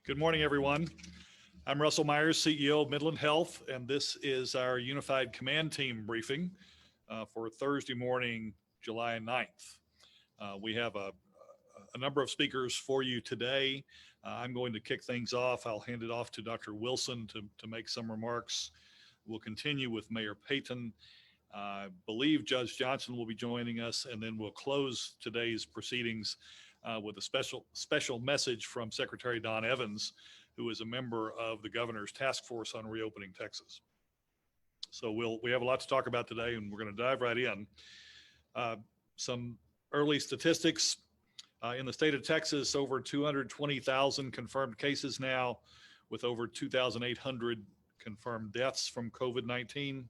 Good morning, everyone. I'm Russell Myers, CEO of Midland Health, and this is our Unified Command Team briefing for Thursday morning, July 9th. We have a number of speakers for you today. I'm going to kick things off. I'll hand it off to Dr. Wilson to make some remarks. We'll continue with Mayor Payton. I believe Judge Johnson will be joining us, and then we'll close today's proceedings with a special message from Secretary Don Evans, who is a member of the governor's task force on reopening Texas. So we have a lot to talk about today, and we're going to dive right in. Some early statistics in the state of Texas: over 220,000 confirmed cases now, with over 2,800 confirmed deaths from COVID-19.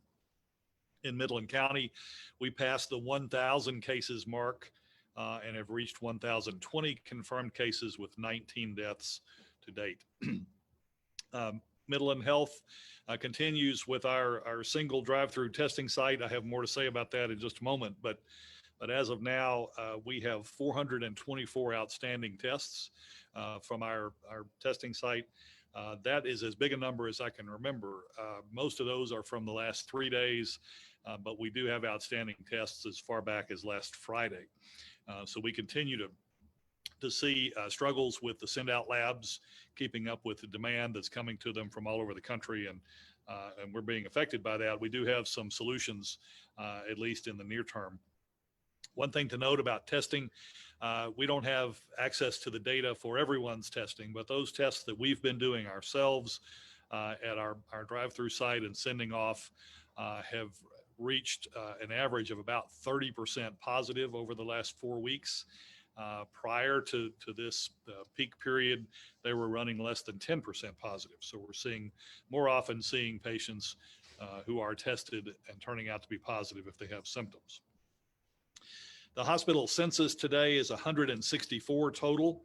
In Midland County, we passed the 1,000 cases mark and have reached 1,020 confirmed cases with 19 deaths to date. Midland Health continues with our single drive-through testing site. I have more to say about that in just a moment, but as of now, we have 424 outstanding tests from our testing site. That is as big a number as I can remember. Most of those are from the last 3 days, but we do have outstanding tests as far back as last Friday. So we continue to see struggles with the send-out labs, keeping up with the demand that's coming to them from all over the country, and we're being affected by that. We do have some solutions, at least in the near term. One thing to note about testing, we don't have access to the data for everyone's testing, but those tests that we've been doing ourselves at our drive-through site and sending off have reached an average of about 30% positive over the last 4 weeks. Prior to this peak period, they were running less than 10% positive. So we're more often seeing patients who are tested and turning out to be positive if they have symptoms. The hospital census today is 164 total.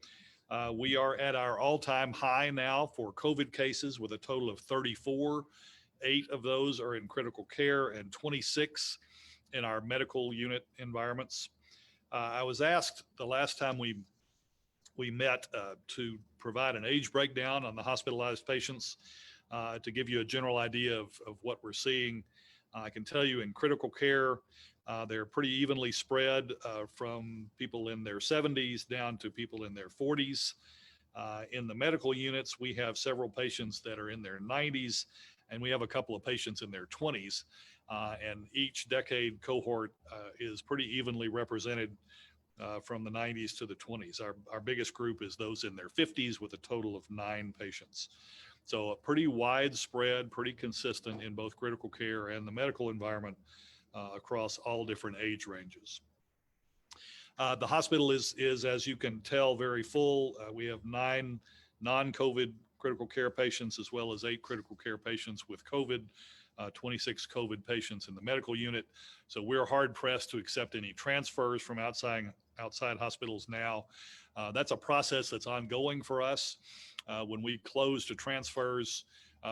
We are at our all-time high now for COVID cases with a total of 34. 8 of those are in critical care and 26 in our medical unit environments. I was asked the last time we met to provide an age breakdown on the hospitalized patients to give you a general idea of what we're seeing. I can tell you in critical care, they're pretty evenly spread from people in their 70s down to people in their 40s. In the medical units, we have several patients that are in their 90s, and we have a couple of patients in their 20s. And each decade cohort is pretty evenly represented from the 90s to the 20s. Our biggest group is those in their 50s with a total of 9 patients. So a pretty widespread, pretty consistent in both critical care and the medical environment across all different age ranges. The hospital is, as you can tell, very full. We have 9 non-COVID critical care patients, as well as 8 critical care patients with COVID, 26 COVID patients in the medical unit. So we're hard pressed to accept any transfers from outside hospitals now. That's a process that's ongoing for us. When we close to transfers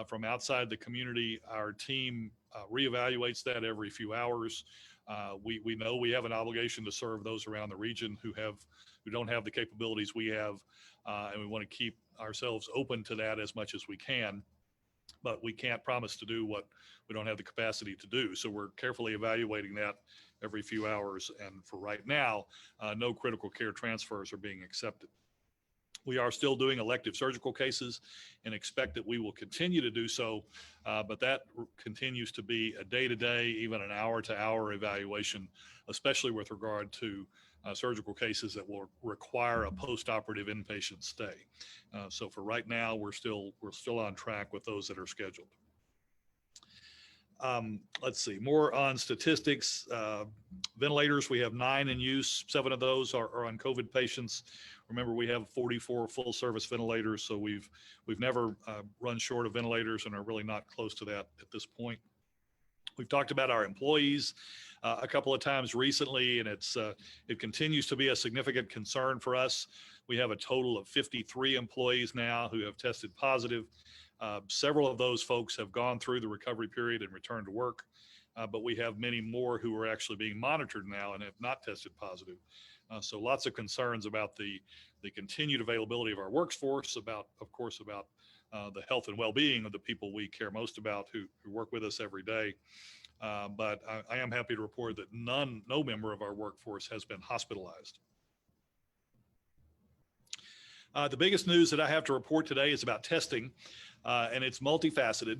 from outside the community, our team reevaluates that every few hours. We know we have an obligation to serve those around the region who don't have the capabilities we have, and we want to keep ourselves open to that as much as we can, but we can't promise to do what we don't have the capacity to do. So we're carefully evaluating that every few hours, and for right now, no critical care transfers are being accepted. We are still doing elective surgical cases and expect that we will continue to do so, but that continues to be a day-to-day, even an hour-to-hour evaluation, especially with regard to surgical cases that will require a post-operative inpatient stay. So for right now, we're still on track with those that are scheduled. Let's see, more on statistics. Ventilators, we have 9 in use. 7 of those are on COVID patients. Remember, we have 44 full service ventilators, so we've never run short of ventilators and are really not close to that at this point. We've talked about our employees a couple of times recently, and it continues to be a significant concern for us. We have a total of 53 employees now who have tested positive. Several of those folks have gone through the recovery period and returned to work, but we have many more who are actually being monitored now and have not tested positive. So lots of concerns about the continued availability of our workforce, of course, about the health and well-being of the people we care most about who work with us every day. But I am happy to report that no member of our workforce has been hospitalized. The biggest news that I have to report today is about testing, and it's multifaceted.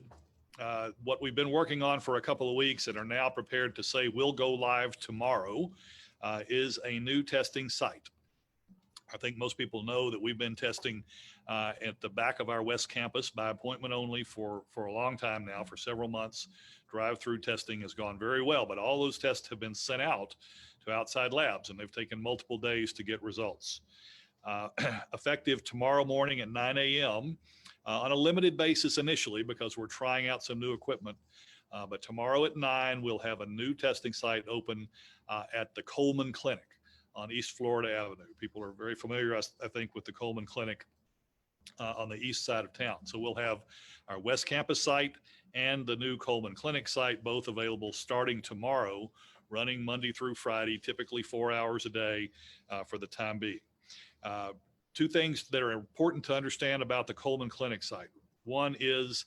What we've been working on for a couple of weeks and are now prepared to say will go live tomorrow is a new testing site. I think most people know that we've been testing at the back of our West Campus by appointment only for a long time now, for several months. Drive-through testing has gone very well, but all those tests have been sent out to outside labs, and they've taken multiple days to get results. Effective tomorrow morning at 9 a.m. On a limited basis initially, because we're trying out some new equipment. But tomorrow at 9, we'll have a new testing site open at the Coleman Clinic on East Florida Avenue. People are very familiar, I think, with the Coleman Clinic on the east side of town. So we'll have our West Campus site and the new Coleman Clinic site both available starting tomorrow, running Monday through Friday, typically 4 hours a day for the time being. Two things that are important to understand about the Coleman Clinic site. One is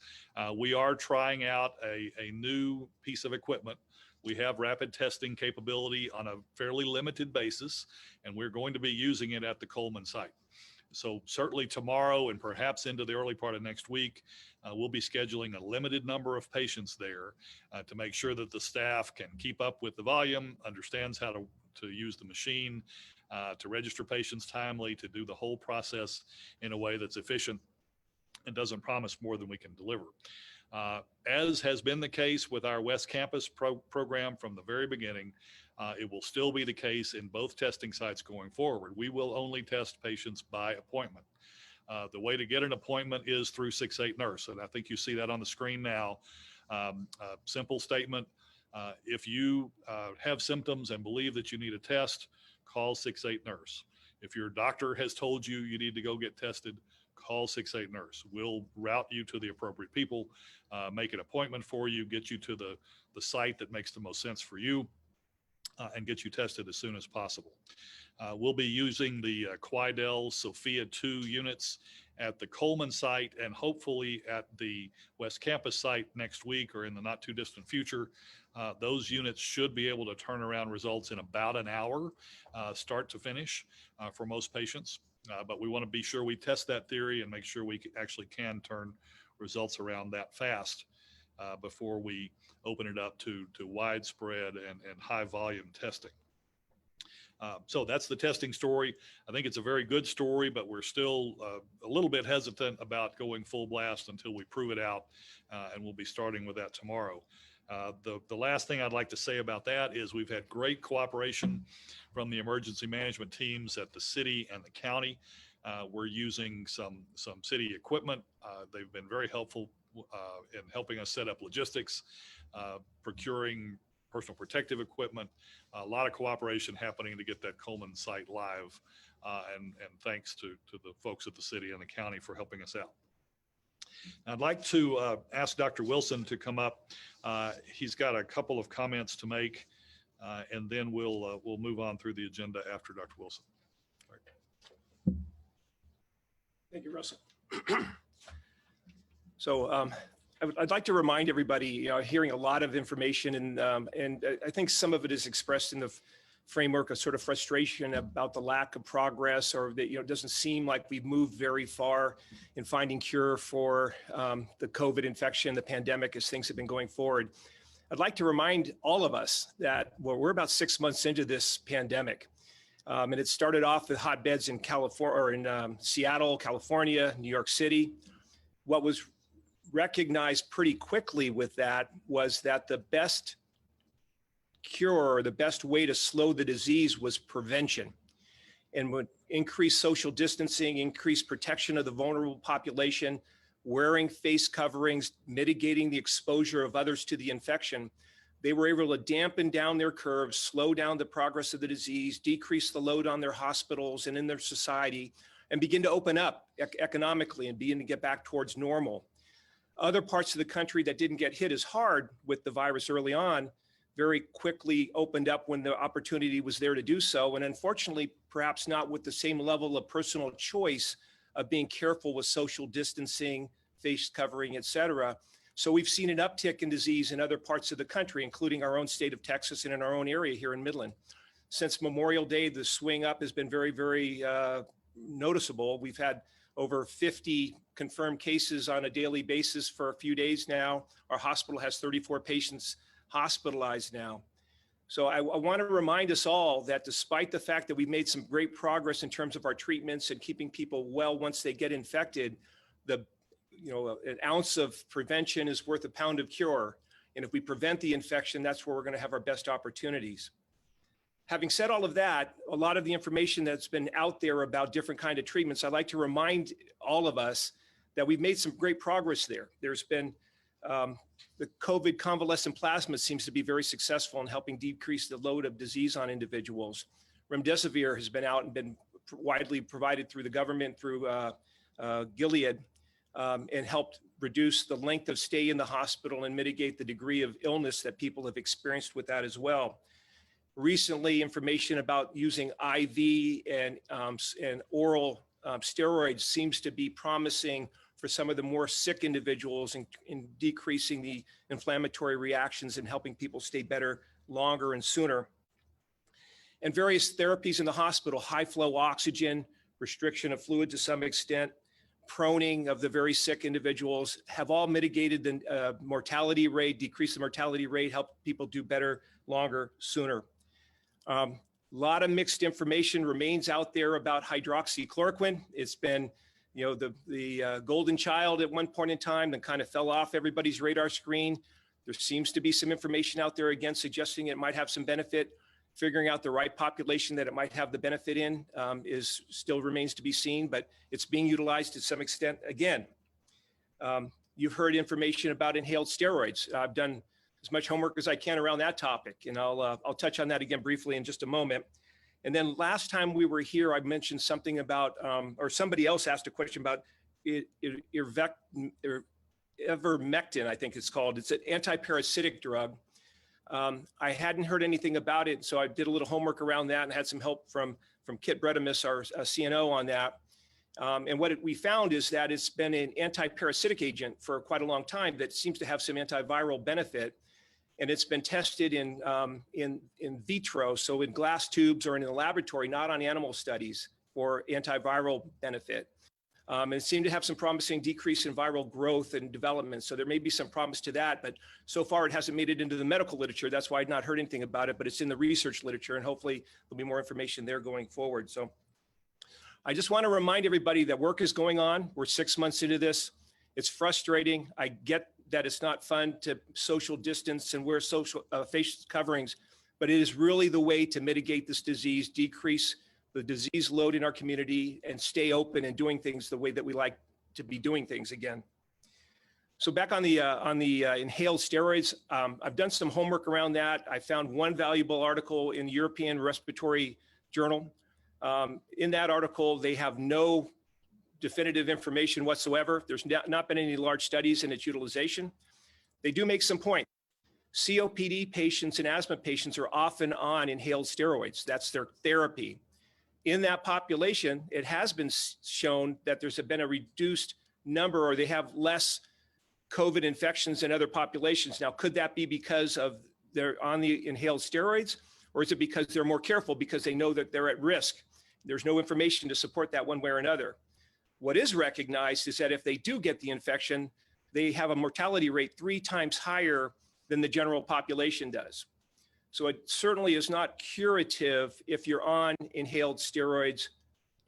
we are trying out a new piece of equipment. We have rapid testing capability on a fairly limited basis, and we're going to be using it at the Coleman site. So certainly tomorrow and perhaps into the early part of next week, we'll be scheduling a limited number of patients there to make sure that the staff can keep up with the volume, understands how to use the machine, to register patients timely, to do the whole process in a way that's efficient and doesn't promise more than we can deliver. As has been the case with our West Campus program from the very beginning, it will still be the case in both testing sites going forward. We will only test patients by appointment. The way to get an appointment is through 6-8 Nurse, and I think you see that on the screen now. Simple statement, if you have symptoms and believe that you need a test, call 6-8 Nurse. If your doctor has told you you need to go get tested, call 6-8 Nurse. We'll route you to the appropriate people, make an appointment for you, get you to the site that makes the most sense for you, and get you tested as soon as possible. We'll be using the Quidel Sophia 2 units at the Coleman site and hopefully at the West Campus site next week or in the not too distant future. Those units should be able to turn around results in about an hour, start to finish for most patients. But we want to be sure we test that theory and make sure we actually can turn results around that fast before we open it up to widespread and high volume testing. So that's the testing story. I think it's a very good story, but we're still a little bit hesitant about going full blast until we prove it out, and we'll be starting with that tomorrow. The last thing I'd like to say about that is we've had great cooperation from the emergency management teams at the city and the county. We're using some city equipment. They've been very helpful in helping us set up logistics, procuring personal protective equipment, a lot of cooperation happening to get that Coleman site live. And thanks to the folks at the city and the county for helping us out. I'd like to ask Dr. Wilson to come up. He's got a couple of comments to make, and then we'll move on through the agenda after Dr. Wilson. Right. Thank you, Russell. So I'd like to remind everybody, hearing a lot of information, and I think some of it is expressed in the framework of sort of frustration about the lack of progress, or that, it doesn't seem like we've moved very far in finding cure for the COVID infection, the pandemic, as things have been going forward. I'd like to remind all of us that we're about 6 months into this pandemic. And it started off with hotbeds in California, or in Seattle, California, New York City. What was recognized pretty quickly with that was that the best cure, or the best way to slow the disease, was prevention. And with increased social distancing, increased protection of the vulnerable population, wearing face coverings, mitigating the exposure of others to the infection, they were able to dampen down their curves, slow down the progress of the disease, decrease the load on their hospitals and in their society, and begin to open up economically and begin to get back towards normal. Other parts of the country that didn't get hit as hard with the virus early on, very quickly opened up when the opportunity was there to do so. And unfortunately, perhaps not with the same level of personal choice of being careful with social distancing, face covering, et cetera. So we've seen an uptick in disease in other parts of the country, including our own state of Texas and in our own area here in Midland. Since Memorial Day, the swing up has been very, very noticeable. We've had over 50 confirmed cases on a daily basis for a few days now. Our hospital has 34 patients hospitalized now. So I want to remind us all that despite the fact that we've made some great progress in terms of our treatments and keeping people well once they get infected, an ounce of prevention is worth a pound of cure. And if we prevent the infection, that's where we're going to have our best opportunities. Having said all of that, a lot of the information that's been out there about different kind of treatments, I'd like to remind all of us that we've made some great progress there. There's been the COVID convalescent plasma seems to be very successful in helping decrease the load of disease on individuals. Remdesivir has been out and been widely provided through the government, through Gilead, and helped reduce the length of stay in the hospital and mitigate the degree of illness that people have experienced with that as well. Recently, information about using IV and oral steroids seems to be promising for some of the more sick individuals in decreasing the inflammatory reactions and helping people stay better longer and sooner. And various therapies in the hospital, high flow oxygen, restriction of fluid to some extent, proning of the very sick individuals have all mitigated the mortality rate, decreased the mortality rate, helped people do better, longer, sooner. A lot of mixed information remains out there about hydroxychloroquine. It's been, the golden child at one point in time that kind of fell off everybody's radar screen. There seems to be some information out there again suggesting it might have some benefit. Figuring out the right population that it might have the benefit in still remains to be seen, but it's being utilized to some extent again. You've heard information about inhaled steroids. I've done as much homework as I can around that topic, and I'll touch on that again briefly in just a moment. And then last time we were here, I mentioned something about, or somebody else asked a question about ivermectin, I think it's called. It's an antiparasitic drug. I hadn't heard anything about it, so I did a little homework around that and had some help from Kit Bredemus, our CNO, on that. And what we found is that it's been an antiparasitic agent for quite a long time that seems to have some antiviral benefit. And it's been tested in vitro, so in glass tubes or in the laboratory, not on animal studies, for antiviral benefit. And it seemed to have some promising decrease in viral growth and development. So there may be some promise to that, but so far it hasn't made it into the medical literature. That's why I'd not heard anything about it, but it's in the research literature, and hopefully there'll be more information there going forward. So I just want to remind everybody that work is going on. We're 6 months into this. It's frustrating. I get that it's not fun to social distance and wear face coverings, but it is really the way to mitigate this disease, decrease the disease load in our community, and stay open and doing things the way that we like to be doing things again. So back on the inhaled steroids, I've done some homework around that. I found one valuable article in the European Respiratory Journal. In that article, they have no definitive information whatsoever. There's not been any large studies in its utilization. They do make some points. COPD patients and asthma patients are often on inhaled steroids. That's their therapy. In that population, it has been shown that there's been a reduced number, or they have less COVID infections than other populations. Now, could that be because of they're on the inhaled steroids, or is it because they're more careful because they know that they're at risk? There's no information to support that one way or another. What is recognized is that if they do get the infection, they have a mortality rate 3 times higher than the general population does. So it certainly is not curative if you're on inhaled steroids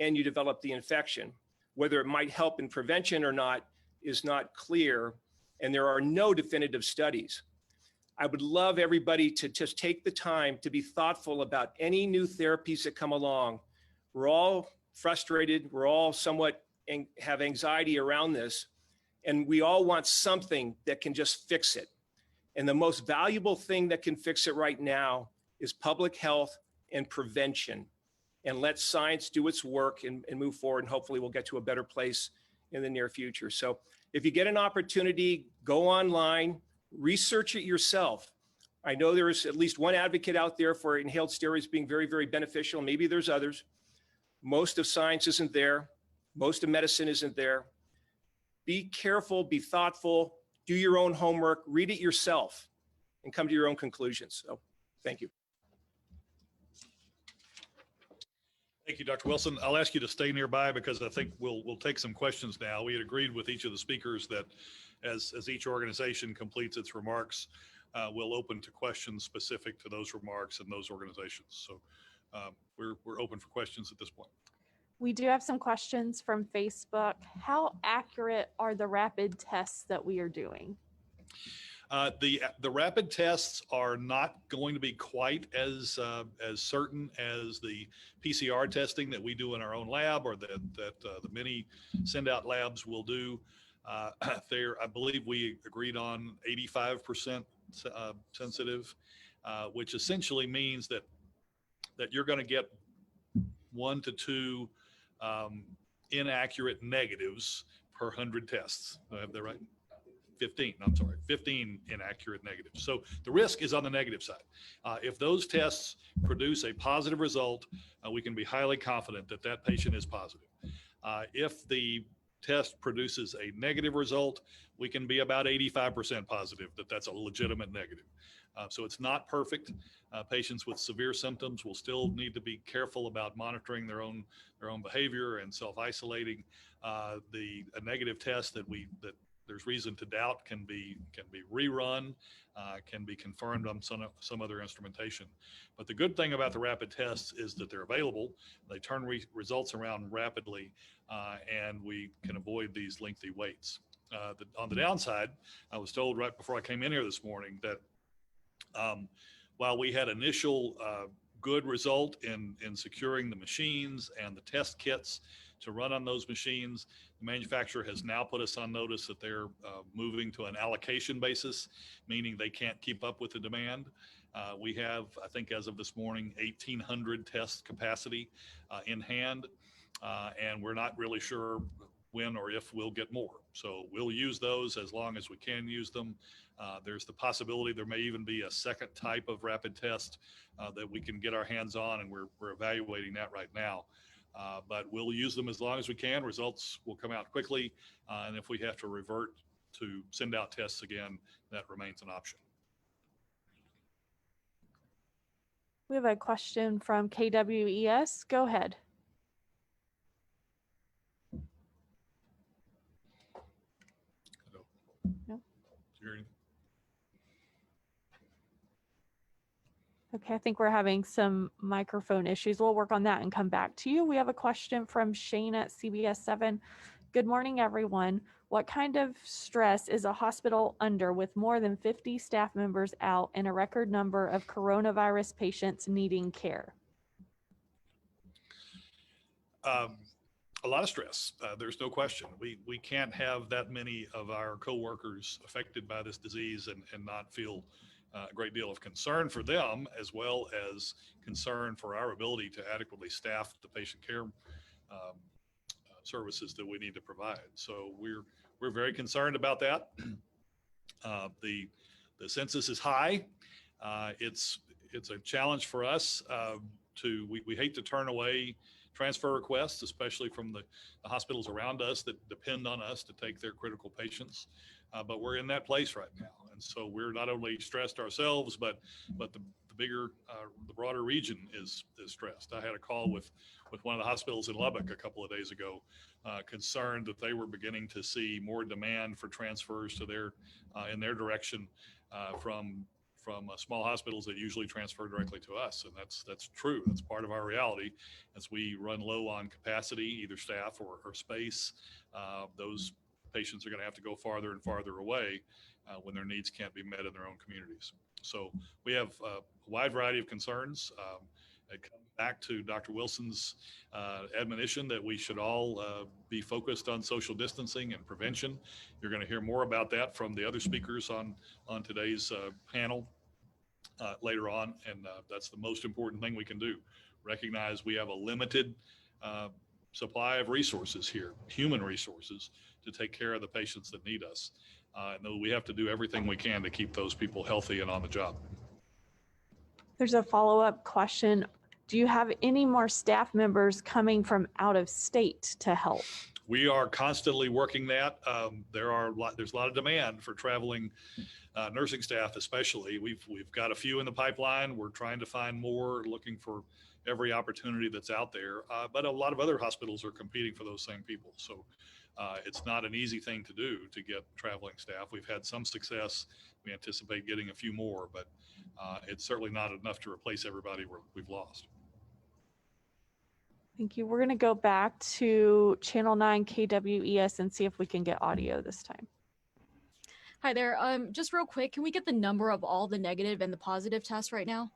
and you develop the infection. Whether it might help in prevention or not is not clear, and there are no definitive studies. I would love everybody to just take the time to be thoughtful about any new therapies that come along. We're all frustrated. We're all somewhat have anxiety around this, and we all want something that can just fix it. And the most valuable thing that can fix it right now is public health and prevention. And let science do its work and move forward, and hopefully we'll get to a better place in the near future. So if you get an opportunity, go online, research it yourself. I know there is at least one advocate out there for inhaled steroids being very, very beneficial. Maybe there's others. Most of science isn't there. Most of medicine isn't there. Be careful, be thoughtful, do your own homework, read it yourself, and come to your own conclusions. So thank you. Thank you, Dr. Wilson. I'll ask you to stay nearby because I think we'll take some questions now. We had agreed with each of the speakers that as each organization completes its remarks, we'll open to questions specific to those remarks and those organizations. So we're open for questions at this point. We do have some questions from Facebook. How accurate are the rapid tests that we are doing? The rapid tests are not going to be quite as certain as the PCR testing that we do in our own lab or that the many send out labs will do. I believe we agreed on 85% sensitive, which essentially means that you're going to get 1 to 2 inaccurate negatives per 100 tests. Do I have that right? 15 inaccurate negatives. So the risk is on the negative side. If those tests produce a positive result, we can be highly confident that that patient is positive. If the test produces a negative result, we can be about 85% positive that that's a legitimate negative. So it's not perfect. Patients with severe symptoms will still need to be careful about monitoring their own behavior and self-isolating. A negative test that there's reason to doubt can be rerun, can be confirmed on some other instrumentation. But the good thing about the rapid tests is that they're available. They turn results around rapidly, and we can avoid these lengthy waits. On the downside, I was told right before I came in here this morning that while we had initial good result in securing the machines and the test kits to run on those machines, the manufacturer has now put us on notice that they're moving to an allocation basis, meaning they can't keep up with the demand. We have, I think as of this morning, 1,800 test capacity in hand, and we're not really sure when or if we'll get more. So we'll use those as long as we can use them. There's the possibility there may even be a second type of rapid test that we can get our hands on, and we're evaluating that right now. But we'll use them as long as we can. Results will come out quickly. And if we have to revert to send out tests again, that remains an option. We have a question from KWES. Go ahead. No. Okay, I think we're having some microphone issues. We'll work on that and come back to you. We have a question from Shane at CBS 7. Good morning, everyone. What kind of stress is a hospital under with more than 50 staff members out and a record number of coronavirus patients needing care? A lot of stress. There's no question. We can't have that many of our coworkers affected by this disease and not feel a great deal of concern for them, as well as concern for our ability to adequately staff the patient care services that we need to provide. So we're very concerned about that. The census is high. It's a challenge for us we hate to turn away transfer requests, especially from the hospitals around us that depend on us to take their critical patients. But we're in that place right now. And so we're not only stressed ourselves, but the broader region is stressed. I had a call with one of the hospitals in Lubbock a couple of days ago, concerned that they were beginning to see more demand for transfers to in their direction from small hospitals that usually transfer directly to us. And that's true. That's part of our reality. As we run low on capacity, either staff or space, those patients are going to have to go farther and farther away when their needs can't be met in their own communities. So we have a wide variety of concerns. It comes back to Dr. Wilson's admonition that we should all be focused on social distancing and prevention. You're going to hear more about that from the other speakers on today's panel later on, and that's the most important thing we can do. Recognize we have a limited supply of resources here, human resources, to take care of the patients that need us. And we have to do everything we can to keep those people healthy and on the job. There's a follow-up question. Do you have any more staff members coming from out of state to help? We are constantly working that. There's a lot of demand for traveling nursing staff, especially. We've got a few in the pipeline. We're trying to find more, looking for every opportunity that's out there. But a lot of other hospitals are competing for those same people. So it's not an easy thing to do to get traveling staff. We've had some success. We anticipate getting a few more, but it's certainly not enough to replace everybody we've lost. Thank you. We're going to go back to Channel 9 KWES and see if we can get audio this time. Hi there. Just real quick, can we get the number of all the negative and the positive tests right now?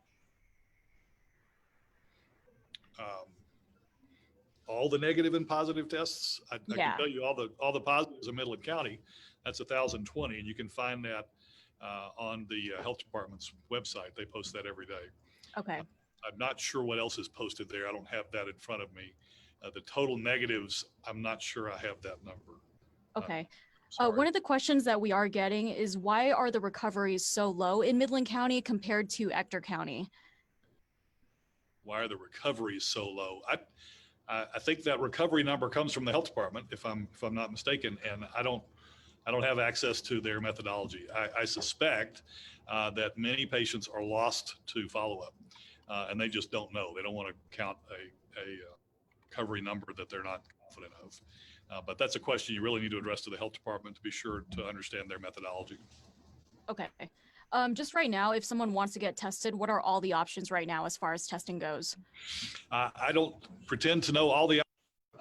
All the negative and positive tests. I can tell you all the positives in Midland County. That's 1,020, and you can find that on the health department's website. They post that every day. Okay. I'm not sure what else is posted there. I don't have that in front of me. The total negatives, I'm not sure I have that number. Okay. One of the questions that we are getting is why are the recoveries so low in Midland County compared to Ector County? Why are the recoveries so low? I think that recovery number comes from the health department, if I'm not mistaken, and I don't have access to their methodology. I suspect that many patients are lost to follow-up, and they just don't know. They don't want to count a recovery number that they're not confident of. But that's a question you really need to address to the health department to be sure to understand their methodology. Okay. Just right now, if someone wants to get tested, what are all the options right now as far as testing goes? I don't pretend to know all the.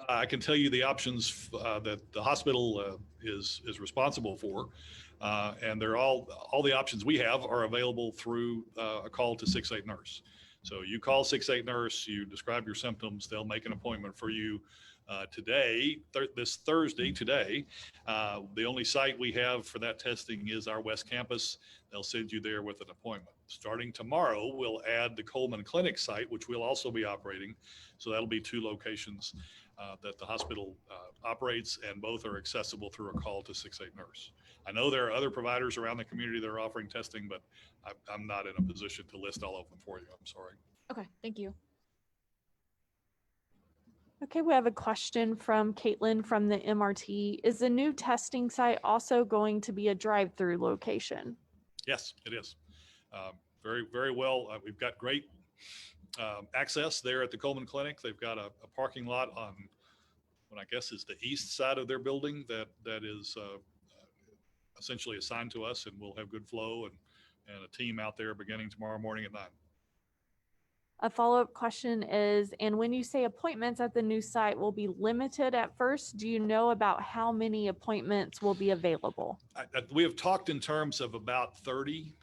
I can tell you the options that the hospital is responsible for, and they're all the options we have are available through a call to 6-8 nurse. So you call 6-8 nurse, you describe your symptoms, they'll make an appointment for you this Thursday. The only site we have for that testing is our West Campus. They'll send you there with an appointment. Starting tomorrow, we'll add the Coleman Clinic site, which we'll also be operating. So that'll be 2 locations that the hospital operates, and both are accessible through a call to 6-8 nurse. I know there are other providers around the community that are offering testing, but I'm not in a position to list all of them for you. I'm sorry. Okay, thank you. Okay, we have a question from Caitlin from the MRT. Is the new testing site also going to be a drive-through location? Yes, it is. Very, very well. We've got great access there at the Coleman Clinic. They've got a parking lot on what I guess is the east side of their building that is essentially assigned to us, and we'll have good flow and a team out there beginning tomorrow morning at 9. A follow-up question is, and when you say appointments at the new site will be limited at first, do you know about how many appointments will be available? We have talked in terms of about 30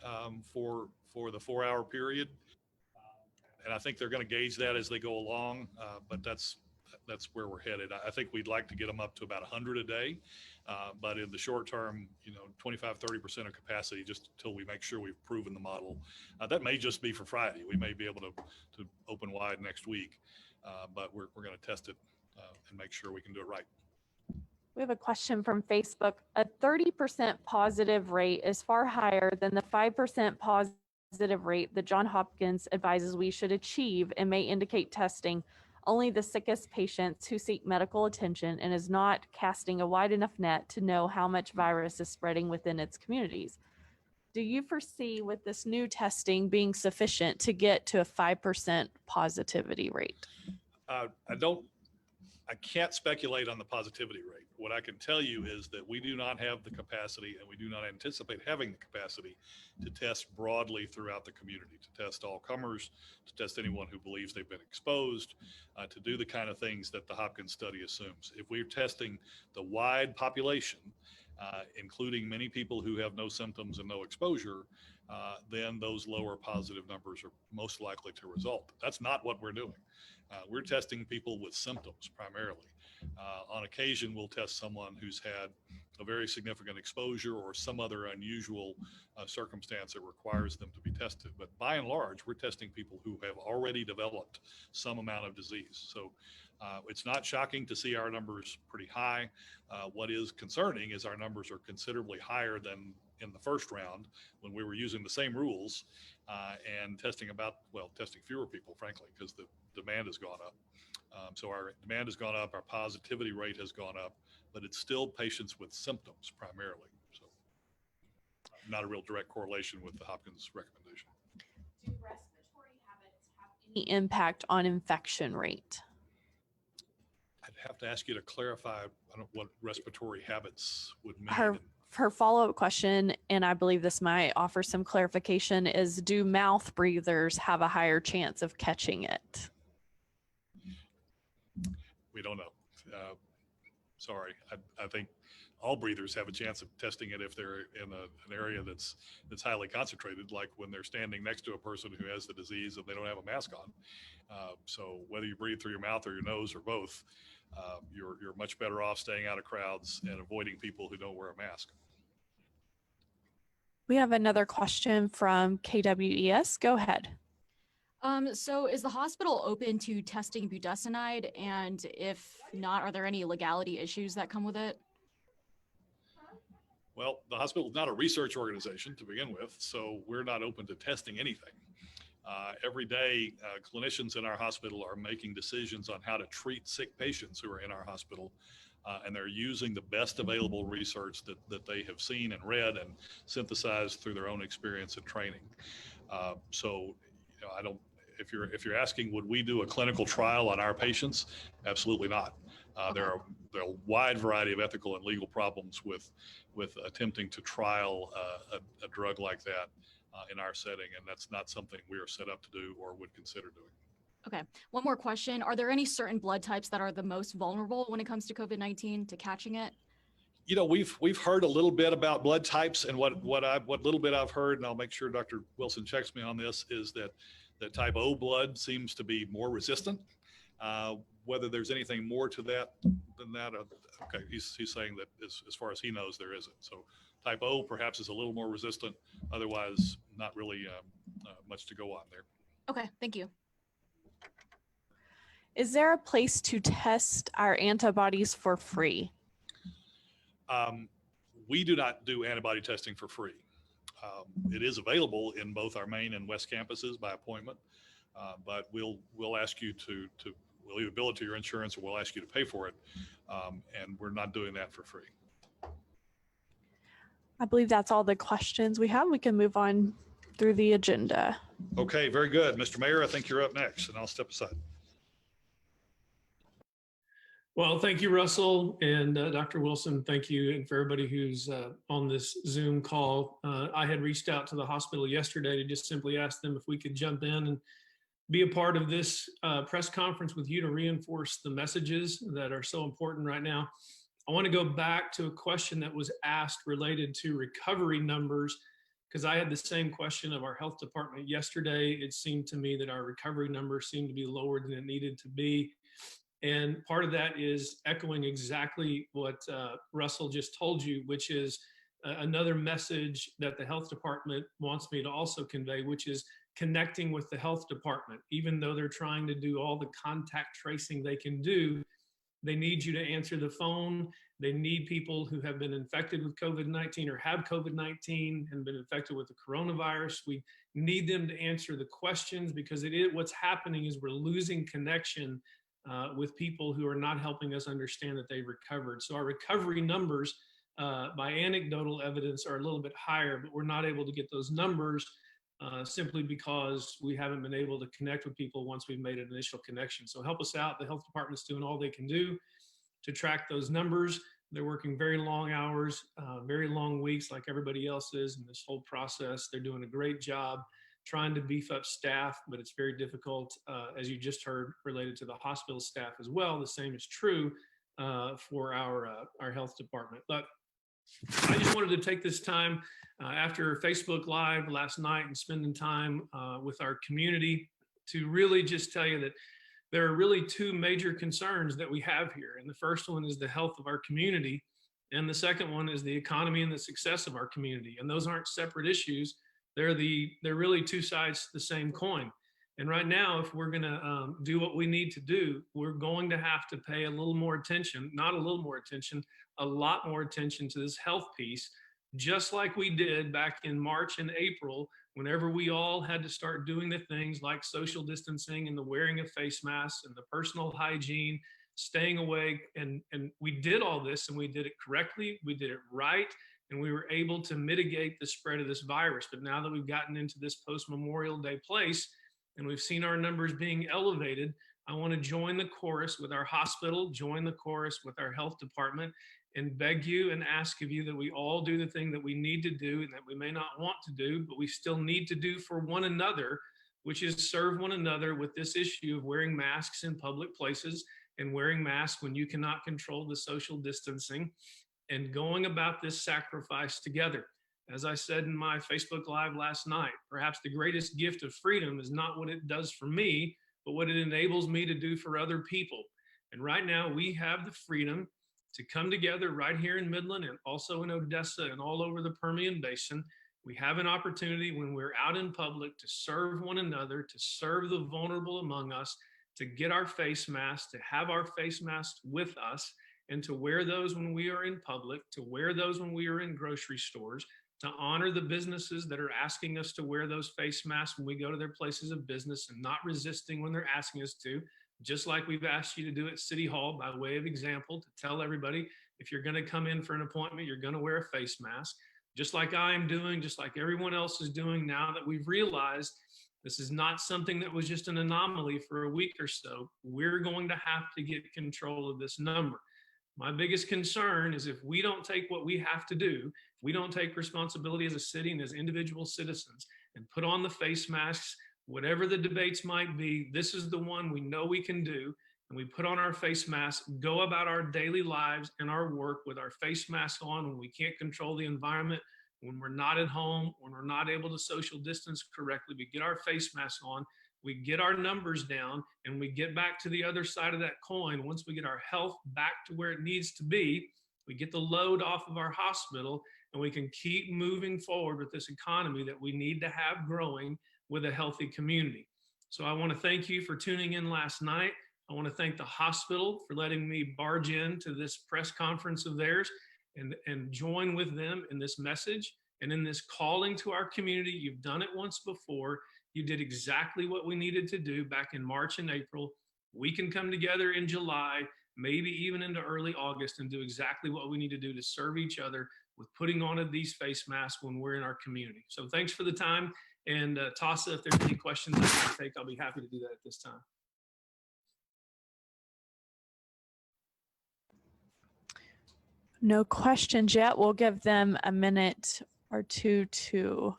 for the 4-hour period. And I think they're going to gauge that as they go along, but that's where we're headed. I think we'd like to get them up to about 100 a day, but in the short term, 25-30% of capacity, just until we make sure we've proven the model. That may just be for Friday. We may be able to open wide next week, but we're going to test it and make sure we can do it right. We have a question from Facebook. A 30% positive rate is far higher than the 5% positive rate that Johns Hopkins advises we should achieve, and may indicate testing only the sickest patients who seek medical attention, and is not casting a wide enough net to know how much virus is spreading within its communities. Do you foresee with this new testing being sufficient to get to a 5% positivity rate? I can't speculate on the positivity rate. What I can tell you is that we do not have the capacity, and we do not anticipate having the capacity to test broadly throughout the community, to test all comers, to test anyone who believes they've been exposed, to do the kind of things that the Hopkins study assumes. If we're testing the wide population, including many people who have no symptoms and no exposure, then those lower positive numbers are most likely to result. That's not what we're doing. We're testing people with symptoms primarily. On occasion, we'll test someone who's had a very significant exposure or some other unusual circumstance that requires them to be tested. But by and large, we're testing people who have already developed some amount of disease. So it's not shocking to see our numbers pretty high. What is concerning is our numbers are considerably higher than in the first round when we were using the same rules and testing fewer people, frankly, because the demand has gone up. So our demand has gone up, our positivity rate has gone up, but it's still patients with symptoms primarily. So not a real direct correlation with the Hopkins recommendation. Do respiratory habits have any impact on infection rate? I'd have to ask you to clarify what respiratory habits would mean. Her follow-up question, and I believe this might offer some clarification, is do mouth breathers have a higher chance of catching it? We don't know. Sorry. I think all breathers have a chance of testing it if they're in an area that's highly concentrated, like when they're standing next to a person who has the disease and they don't have a mask on. So whether you breathe through your mouth or your nose or both, you're much better off staying out of crowds and avoiding people who don't wear a mask. We have another question from KWES. Go ahead. So is the hospital open to testing budesonide? And if not, are there any legality issues that come with it? Well, the hospital is not a research organization to begin with, so we're not open to testing anything. Every day, clinicians in our hospital are making decisions on how to treat sick patients who are in our hospital, and they're using the best available research that they have seen and read and synthesized through their own experience and training. So, I don't. If you're asking, would we do a clinical trial on our patients? Absolutely not. There are a wide variety of ethical and legal problems with attempting to trial a drug like that in our setting, and that's not something we are set up to do or would consider doing. Okay. One more question. Are there any certain blood types that are the most vulnerable when it comes to COVID-19 to catching it? We've heard a little bit about blood types, and what little bit I've heard, and I'll make sure Dr. Wilson checks me on this, is that the type O blood seems to be more resistant. Whether there's anything more to that than that, okay, he's saying that as far as he knows, there isn't. So type O perhaps is a little more resistant. Otherwise, not really much to go on there. Okay, thank you. Is there a place to test our antibodies for free? We do not do antibody testing for free. It is available in both our main and west campuses by appointment, but we'll ask you we'll either bill it to your insurance or we'll ask you to pay for it, and we're not doing that for free. I believe that's all the questions we have. We can move on through the agenda. Okay, very good. Mr. Mayor, I think you're up next, and I'll step aside. Well, thank you, Russell, and Dr. Wilson, thank you, and for everybody who's on this Zoom call. I had reached out to the hospital yesterday to just simply ask them if we could jump in and be a part of this press conference with you to reinforce the messages that are so important right now. I want to go back to a question that was asked related to recovery numbers, because I had the same question of our health department yesterday. It seemed to me that our recovery numbers seemed to be lower than it needed to be. And part of that is echoing exactly what Russell just told you, which is another message that the health department wants me to also convey, which is connecting with the health department. Even though they're trying to do all the contact tracing they can do, they need you to answer the phone. They need people who have been infected with COVID-19 or have COVID-19 and been infected with the coronavirus. We need them to answer the questions, because what's happening is we're losing connection with people who are not helping us understand that they've recovered. So our recovery numbers, by anecdotal evidence, are a little bit higher, but we're not able to get those numbers simply because we haven't been able to connect with people once we've made an initial connection. So help us out. The health department's doing all they can do to track those numbers. They're working very long hours, very long weeks like everybody else is in this whole process. They're doing a great job trying to beef up staff, but it's very difficult, as you just heard, related to the hospital staff as well. The same is true for our health department. But I just wanted to take this time after Facebook Live last night and spending time with our community to really just tell you that there are really two major concerns that we have here. And the first one is the health of our community. And the second one is the economy and the success of our community. And those aren't separate issues. They're really two sides to the same coin. And right now, if we're going to do what we need to do, we're going to have to pay a little more attention, not a little more attention, a lot more attention to this health piece, just like we did back in March and April whenever we all had to start doing the things like social distancing and the wearing of face masks and the personal hygiene, staying away, and we did all this, and we did it correctly, we did it right, and we were able to mitigate the spread of this virus. But now that we've gotten into this post-Memorial Day place and we've seen our numbers being elevated, I want to join the chorus with our hospital, join the chorus with our health department, and beg you and ask of you that we all do the thing that we need to do and that we may not want to do, but we still need to do for one another, which is serve one another with this issue of wearing masks in public places and wearing masks when you cannot control the social distancing, and going about this sacrifice together. As I said in my Facebook Live last night, perhaps the greatest gift of freedom is not what it does for me, but what it enables me to do for other people. And right now we have the freedom to come together right here in Midland and also in Odessa and all over the Permian Basin. We have an opportunity when we're out in public to serve one another, to serve the vulnerable among us, to get our face masks, to have our face masks with us, and to wear those when we are in public, to wear those when we are in grocery stores, to honor the businesses that are asking us to wear those face masks when we go to their places of business and not resisting when they're asking us to, just like we've asked you to do at City Hall by way of example, to tell everybody, if you're going to come in for an appointment, you're going to wear a face mask, just like I am doing, just like everyone else is doing now that we've realized this is not something that was just an anomaly for a week or so. We're going to have to get control of this number. My biggest concern is if we don't take what we have to do, we don't take responsibility as a city and as individual citizens and put on the face masks, whatever the debates might be, this is the one we know we can do. And we put on our face masks, go about our daily lives and our work with our face mask on when we can't control the environment, when we're not at home, when we're not able to social distance correctly. We get our face mask on, we get our numbers down, and we get back to the other side of that coin. Once we get our health back to where it needs to be, we get the load off of our hospital, and we can keep moving forward with this economy that we need to have growing with a healthy community. So I want to thank you for tuning in last night. I want to thank the hospital for letting me barge into this press conference of theirs and join with them in this message and in this calling to our community. You've done it once before. You did exactly what we needed to do back in March and April. We can come together in July, maybe even into early August, and do exactly what we need to do to serve each other with putting on these face masks when we're in our community. So thanks for the time. And Tasa, if there's any questions I can take, I'll be happy to do that at this time. No questions yet. We'll give them a minute or two to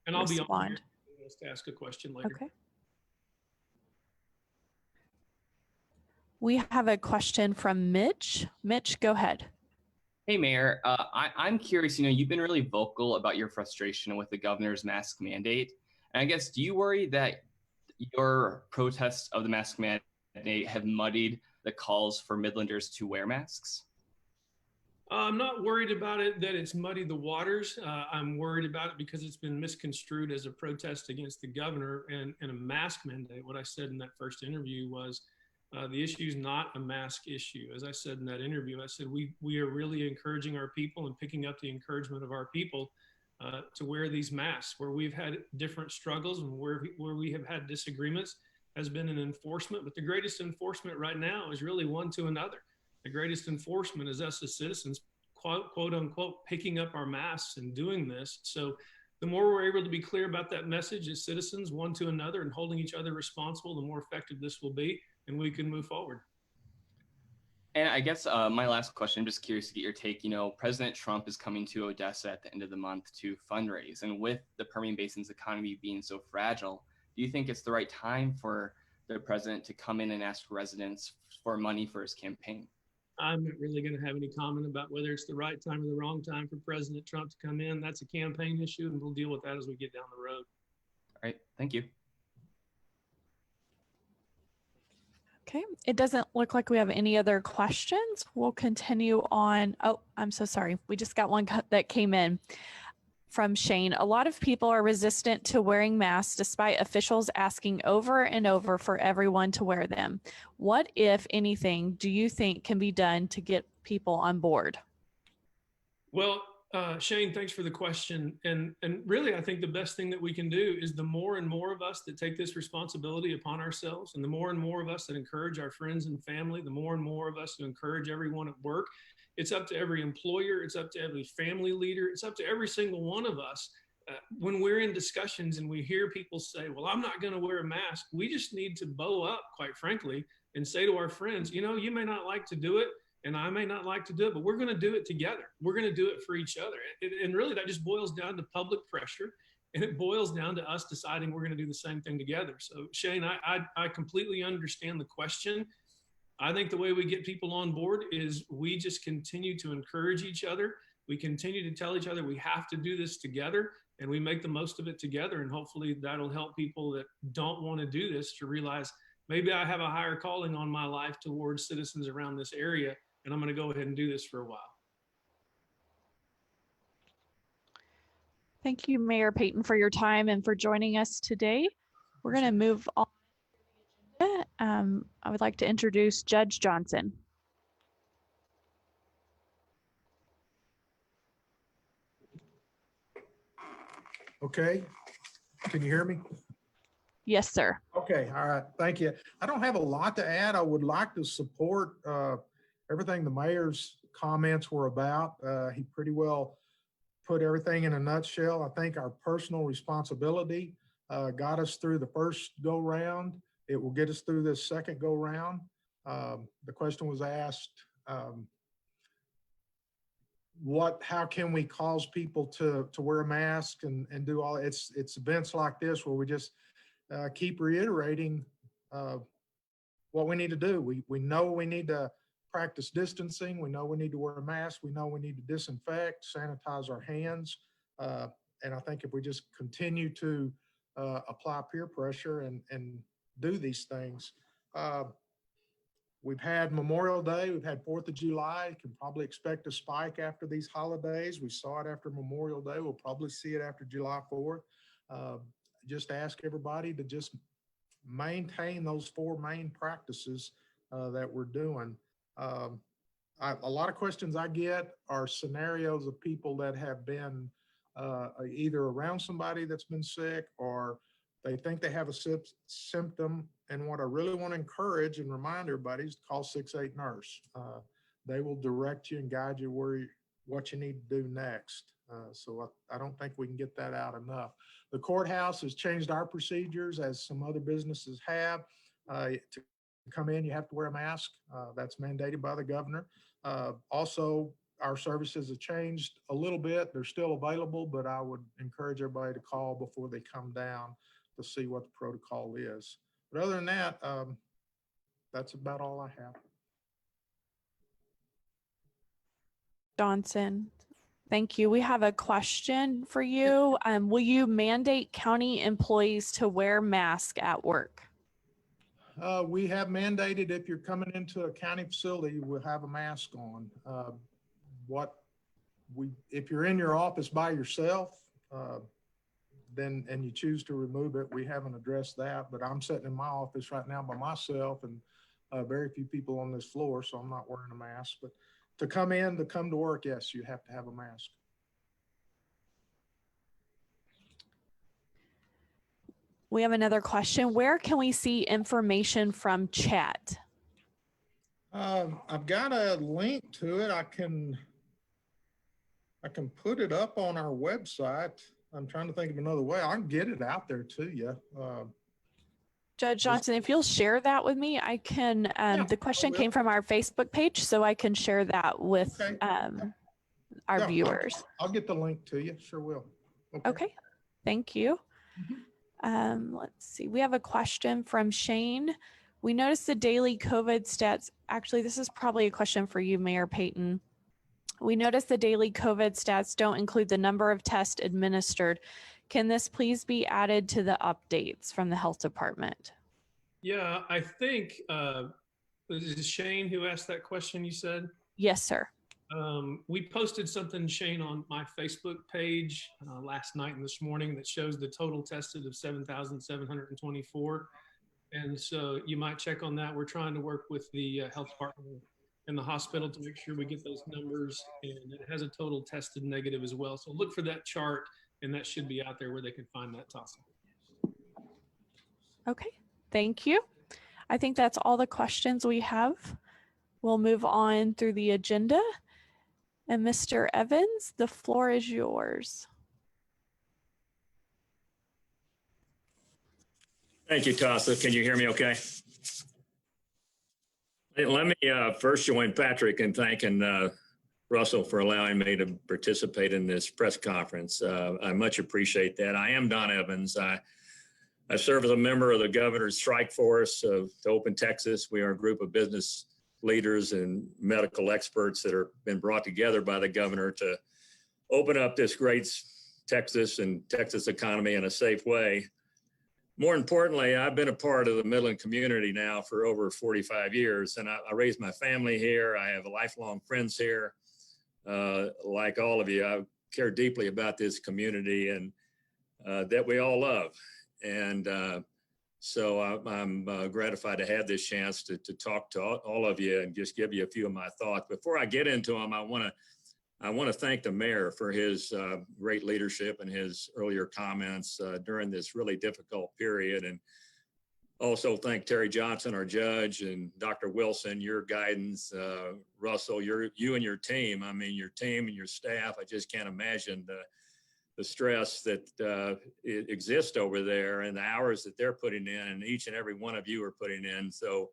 And I'll be on respond. here to ask a question later. Okay. We have a question from Mitch. Mitch, go ahead. Hey, Mayor. I'm curious, you've been really vocal about your frustration with the governor's mask mandate. And I guess, do you worry that your protests of the mask mandate have muddied the calls for Midlanders to wear masks? I'm not worried about it that it's muddied the waters. I'm worried about it because it's been misconstrued as a protest against the governor and a mask mandate. What I said in that first interview was the issue is not a mask issue. As I said in that interview, I said we are really encouraging our people and picking up the encouragement of our people to wear these masks. Where we've had different struggles and where we have had disagreements has been in enforcement. But the greatest enforcement right now is really one to another. The greatest enforcement is us as citizens, quote unquote, picking up our masks and doing this. So the more we're able to be clear about that message as citizens, one to another, and holding each other responsible, the more effective this will be, and we can move forward. And I guess my last question, I'm just curious to get your take. President Trump is coming to Odessa at the end of the month to fundraise. And with the Permian Basin's economy being so fragile, do you think it's the right time for the president to come in and ask residents for money for his campaign? I'm not really going to have any comment about whether it's the right time or the wrong time for President Trump to come in. That's a campaign issue, and we'll deal with that as we get down the road. All right. Thank you. Okay, it doesn't look like we have any other questions. We'll continue on. Oh, I'm so sorry. We just got one that came in from Shane. A lot of people are resistant to wearing masks despite officials asking over and over for everyone to wear them. What, if anything, do you think can be done to get people on board? Well, Shane, thanks for the question. And really, I think the best thing that we can do is the more and more of us that take this responsibility upon ourselves, and the more and more of us that encourage our friends and family, the more and more of us who encourage everyone at work. It's up to every employer. It's up to every family leader. It's up to every single one of us. When we're in discussions and we hear people say, well, I'm not going to wear a mask, we just need to bow up, quite frankly, and say to our friends, you know, you may not like to do it, and I may not like to do it, but we're going to do it together. We're going to do it for each other. And really, that just boils down to public pressure, and it boils down to us deciding we're going to do the same thing together. So, Shane, I completely understand the question. I think the way we get people on board is we just continue to encourage each other. We continue to tell each other we have to do this together, and we make the most of it together. And hopefully that'll help people that don't want to do this to realize maybe I have a higher calling on my life towards citizens around this area, and I'm going to go ahead and do this for a while. Thank you, Mayor Payton, for your time and for joining us today. We're going to move on. I would like to introduce Judge Johnson. Okay, can you hear me? Yes, sir. Okay, all right, thank you. I don't have a lot to add. I would like to support everything the mayor's comments were about. He pretty well put everything in a nutshell. I think our personal responsibility got us through the first go round. It will get us through this second go round. The question was asked, how can we cause people to wear a mask and do all, it's events like this where we just keep reiterating what we need to do. We know we need to practice distancing. We know we need to wear a mask. We know we need to disinfect, sanitize our hands. And I think if we just continue to apply peer pressure and do these things, we've had Memorial Day, we've had 4th of July. You can probably expect a spike after these holidays. We saw it after Memorial Day. We'll probably see it after July 4th. Just ask everybody to just maintain those 4 main practices that we're doing. A lot of questions I get are scenarios of people that have been either around somebody that's been sick or they think they have a symptom. And what I really want to encourage and remind everybody is to call 6-8 nurse. They will direct you and guide you what you need to do next. So I don't think we can get that out enough. The courthouse has changed our procedures as some other businesses have. To come in, you have to wear a mask. That's mandated by the governor. Also, our services have changed a little bit. They're still available, but I would encourage everybody to call before they come down to see what the protocol is. But other than that, that's about all I have. Johnson, thank you. We have a question for you. Will you mandate county employees to wear masks at work? We have mandated if you're coming into a county facility, you will have a mask on. If you're in your office by yourself, and you choose to remove it, we haven't addressed that, but I'm sitting in my office right now by myself and very few people on this floor, so I'm not wearing a mask. But to come to work, yes, you have to have a mask. We have another question. Where can we see information from chat? I've got a link to it. I can put it up on our website. I'm trying to think of another way. I can get it out there to you. Judge Johnson, if you'll share that with me, I can, the question came from our Facebook page, so I can share that with our viewers. I'll get the link to you. Sure will. Okay. Thank you. Let's see. We have a question from Shane. We noticed the daily COVID stats. Actually, this is probably a question for you, Mayor Payton. We noticed the daily COVID stats don't include the number of tests administered. Can this please be added to the updates from the health department? Yeah, I think, is it Shane who asked that question, you said? Yes, sir. We posted something, Shane, on my Facebook page last night and this morning that shows the total tested of 7,724. And so you might check on that. We're trying to work with the health department and the hospital to make sure we get those numbers, and it has a total tested negative as well. So look for that chart, and that should be out there where they can find that toss. Okay, thank you. I think that's all the questions we have. We'll move on through the agenda. And Mr. Evans, the floor is yours. Thank you, Tasa. Can you hear me okay? Let me first join Patrick in thanking Russell for allowing me to participate in this press conference. I much appreciate that. I am Don Evans. I serve as a member of the governor's strike force to Open Texas. We are a group of business leaders and medical experts that are been brought together by the governor to open up this great Texas and Texas economy in a safe way. More importantly, I've been a part of the Midland community now for over 45 years, and I raised my family here. I have lifelong friends here. Like all of you, I care deeply about this community and that we all love. And so I'm gratified to have this chance to talk to all of you and just give you a few of my thoughts. Before I get into them, I want to thank the mayor for his great leadership and his earlier comments during this really difficult period. And also thank Terry Johnson, our judge, and Dr. Wilson, your guidance, Russell, you and your team. I mean, your team and your staff, I just can't imagine the stress that exists over there and the hours that they're putting in, and each and every one of you are putting in. So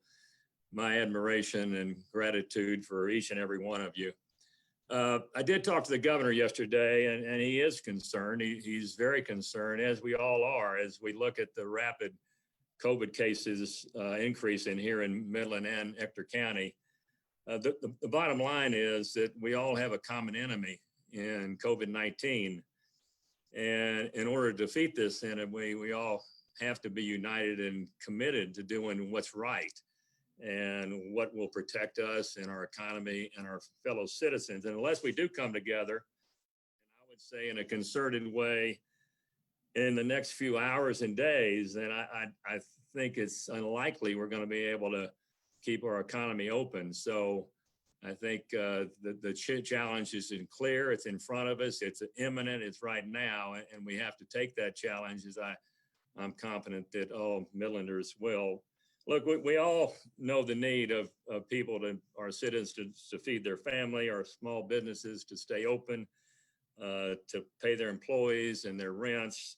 my admiration and gratitude for each and every one of you. I did talk to the governor yesterday, and he is concerned. He's very concerned, as we all are, as we look at the rapid COVID cases increasing here in Midland and Ector County. The bottom line is that we all have a common enemy in COVID-19. And in order to defeat this enemy, we all have to be united and committed to doing what's right and what will protect us and our economy and our fellow citizens. And unless we do come together, and I would say in a concerted way in the next few hours and days, then I think it's unlikely we're going to be able to keep our economy open. So I think the challenge is clear. It's in front of us. It's imminent. It's right now. And we have to take that challenge, as I'm confident that all Midlanders will. Look, we all know the need of people, our citizens to feed their family, our small businesses to stay open, to pay their employees and their rents.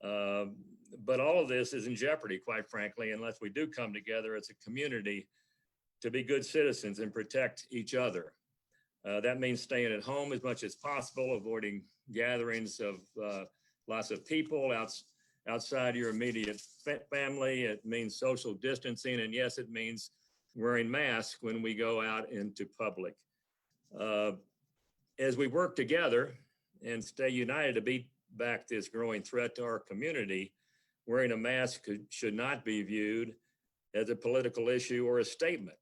But all of this is in jeopardy, quite frankly, unless we do come together as a community to be good citizens and protect each other. That means staying at home as much as possible, avoiding gatherings of lots of people outside your immediate family. It means social distancing. And yes, it means wearing masks when we go out into public. As we work together and stay united to beat back this growing threat to our community, wearing a mask should not be viewed as a political issue or a statement.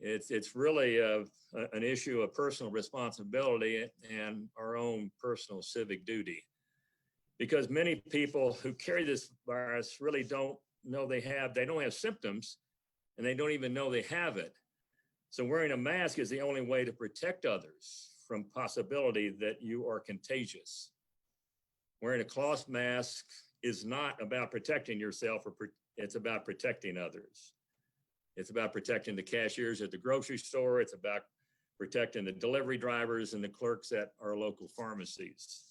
It's really an issue of personal responsibility and our own personal civic duty. Because many people who carry this virus really don't know they don't have symptoms, and they don't even know they have it. So wearing a mask is the only way to protect others from possibility that you are contagious. Wearing a cloth mask is not about protecting yourself, it's about protecting others. It's about protecting the cashiers at the grocery store. It's about protecting the delivery drivers and the clerks at our local pharmacies.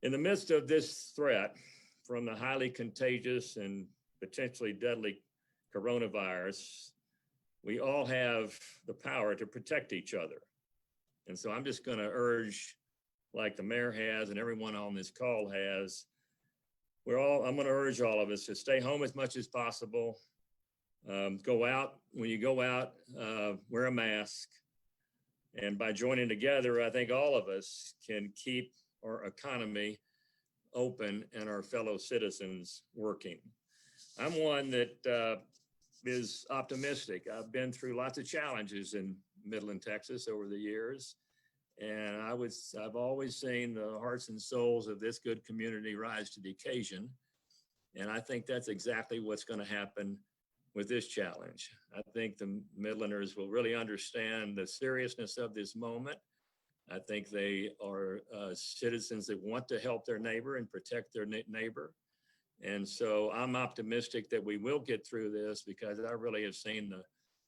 In the midst of this threat from the highly contagious and potentially deadly coronavirus, we all have the power to protect each other. And so I'm just going to urge, like the mayor has and everyone on this call has, I'm going to urge all of us to stay home as much as possible. Go out, when you go out, wear a mask. And by joining together, I think all of us can keep our economy open and our fellow citizens working. I'm one that is optimistic. I've been through lots of challenges in Midland, Texas over the years. And I've always seen the hearts and souls of this good community rise to the occasion. And I think that's exactly what's going to happen with this challenge. I think the Midlanders will really understand the seriousness of this moment. I think they are citizens that want to help their neighbor and protect their neighbor. And so I'm optimistic that we will get through this, because I really have seen the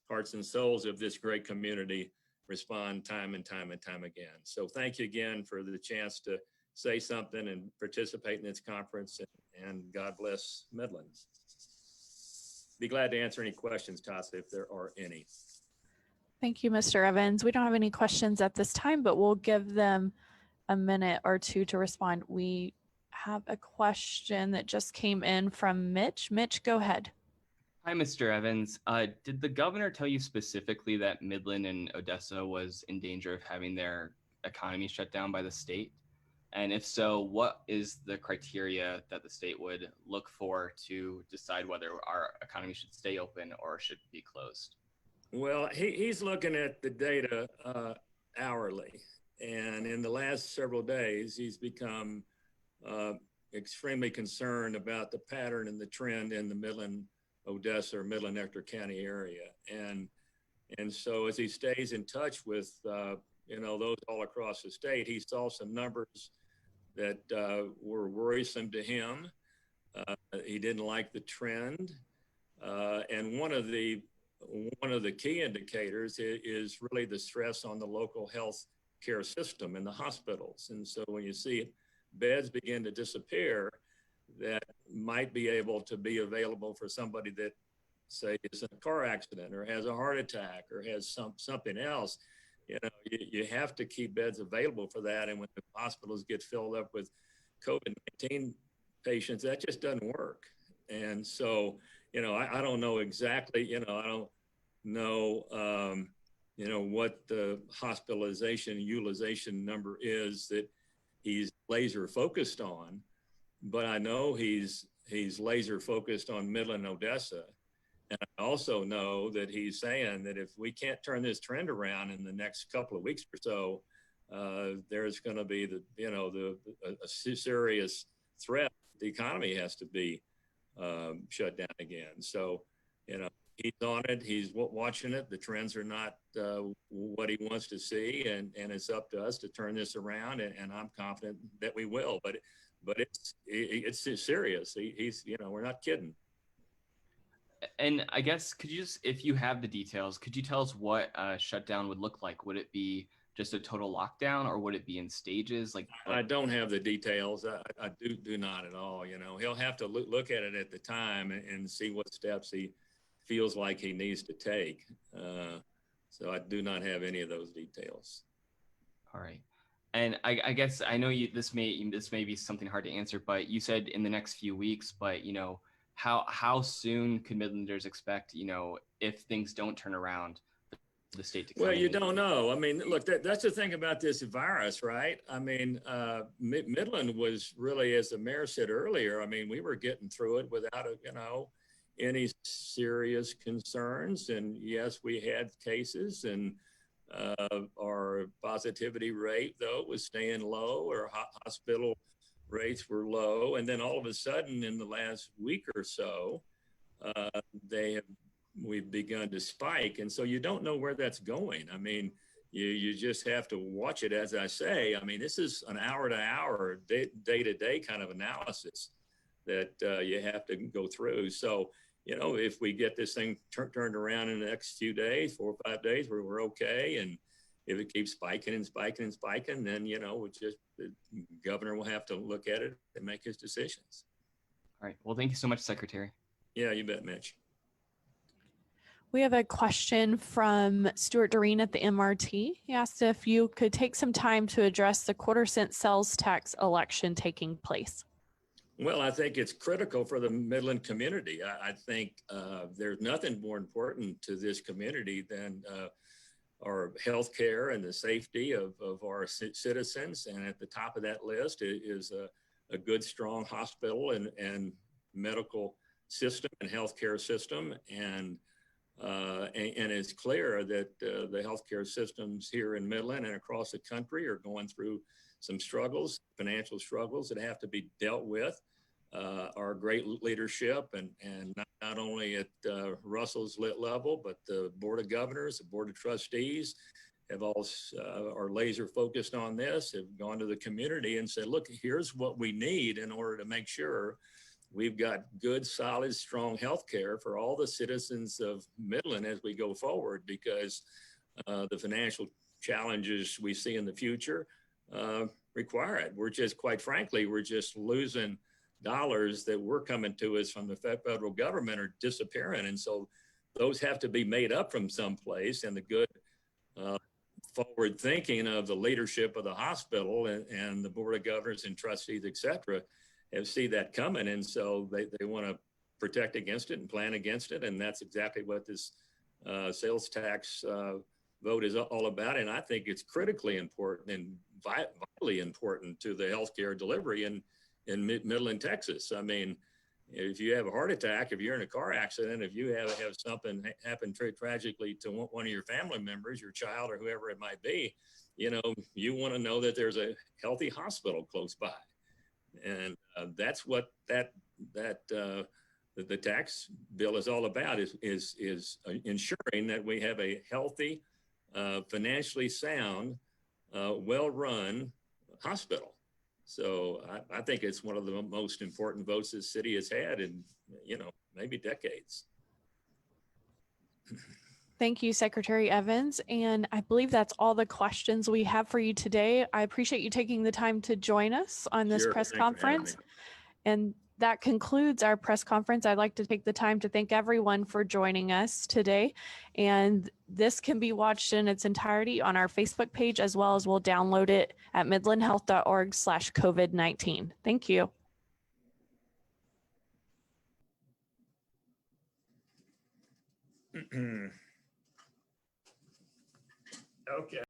hearts and souls of this great community respond time and time and time again. So thank you again for the chance to say something and participate in this conference, and God bless Midland. Be glad to answer any questions, Tasa, if there are any. Thank you, Mr. Evans. We don't have any questions at this time, but we'll give them a minute or two to respond. We have a question that just came in from Mitch. Mitch, go ahead. Hi, Mr. Evans. Did the governor tell you specifically that Midland and Odessa was in danger of having their economy shut down by the state? And if so, what is the criteria that the state would look for to decide whether our economy should stay open or should be closed? Well, he's looking at the data hourly. And in the last several days, he's become extremely concerned about the pattern and the trend in the Midland, Odessa, or Midland, Ector County area. And so as he stays in touch with, those all across the state, he saw some numbers that were worrisome to him. He didn't like the trend. And one of the key indicators is really the stress on the local health care system in the hospitals. And so when you see beds begin to disappear that might be able to be available for somebody that, say, is in a car accident or has a heart attack or has something else, you have to keep beds available for that. And when the hospitals get filled up with COVID-19 patients, that just doesn't work. And so, I don't know exactly, I don't know, what the hospitalization utilization number is that he's laser focused on, but I know he's laser focused on Midland and Odessa. And I also know that he's saying that if we can't turn this trend around in the next couple of weeks or so, there's going to be a serious threat. The economy has to be shut down again. So, he's on it. He's watching it. The trends are not what he wants to see, and it's up to us to turn this around. And I'm confident that we will. But it's serious. He's we're not kidding. And I guess, could you just, if you have the details, could you tell us what a shutdown would look like? Would it be just a total lockdown, or would it be in stages? I don't have the details. I do not at all. He'll have to look at it at the time and see what steps he feels like he needs to take. So I do not have any of those details. All right. And I guess I know this may be something hard to answer, but you said in the next few weeks, but how soon could Midlanders expect, if things don't turn around, the state to come? Well, you don't know. I mean, look, that's the thing about this virus, right? I mean, Midland was really, as the mayor said earlier, I mean, we were getting through it without any serious concerns. And yes, we had cases, and our positivity rate, though, was staying low. Our hospital rates were low. And then all of a sudden, in the last week or so, we've begun to spike. And so you don't know where that's going. I mean, you just have to watch it. As I say, I mean, this is an hour to hour, day to day kind of analysis that you have to go through. So, if we get this thing turned around in the next few days, 4 or 5 days, where we're okay. And if it keeps spiking and spiking and spiking, then, the governor will have to look at it and make his decisions. All right. Well, thank you so much, Secretary. Yeah, you bet, Mitch. We have a question from Stuart Doreen at the MRT. He asked if you could take some time to address the quarter-cent sales tax election taking place. Well, I think it's critical for the Midland community. I think there's nothing more important to this community than our health care and the safety of our citizens. And at the top of that list is a good, strong hospital and medical system and healthcare system. And it's clear that the healthcare systems here in Midland and across the country are going through some struggles, financial struggles that have to be dealt with. our great leadership and not only at Russell's level, but the Board of Governors, the Board of Trustees have all are laser focused on this, have gone to the community and said, look, here's what we need in order to make sure we've got good, solid, strong health care for all the citizens of Midland as we go forward, because the financial challenges we see in the future require it. We're just, quite frankly, we're just losing dollars that were coming to us from the federal government are disappearing. And so those have to be made up from someplace, and the good forward thinking of the leadership of the hospital and the Board of Governors and trustees, et cetera, have see that coming. And so they want to protect against it and plan against it. And that's exactly what this sales tax vote is all about. And I think it's critically important and vitally important to the healthcare delivery in Midland, Texas. I mean, if you have a heart attack, if you're in a car accident, if you have something happen tragically to one of your family members, your child or whoever it might be, you know, you want to know that there's a healthy hospital close by. And that's what the tax bill is all about, is ensuring that we have a healthy, financially sound, well-run hospital. So I think it's one of the most important votes this city has had in, you know, maybe decades. Thank you, Secretary Evans. And I believe that's all the questions we have for you today. I appreciate you taking the time to join us on this Sure, press thanks for having conference. me. And that concludes our press conference. I'd like to take the time to thank everyone for joining us today. And this can be watched in its entirety on our Facebook page, as well as we'll download it at midlandhealth.org/COVID-19. Thank you. Okay.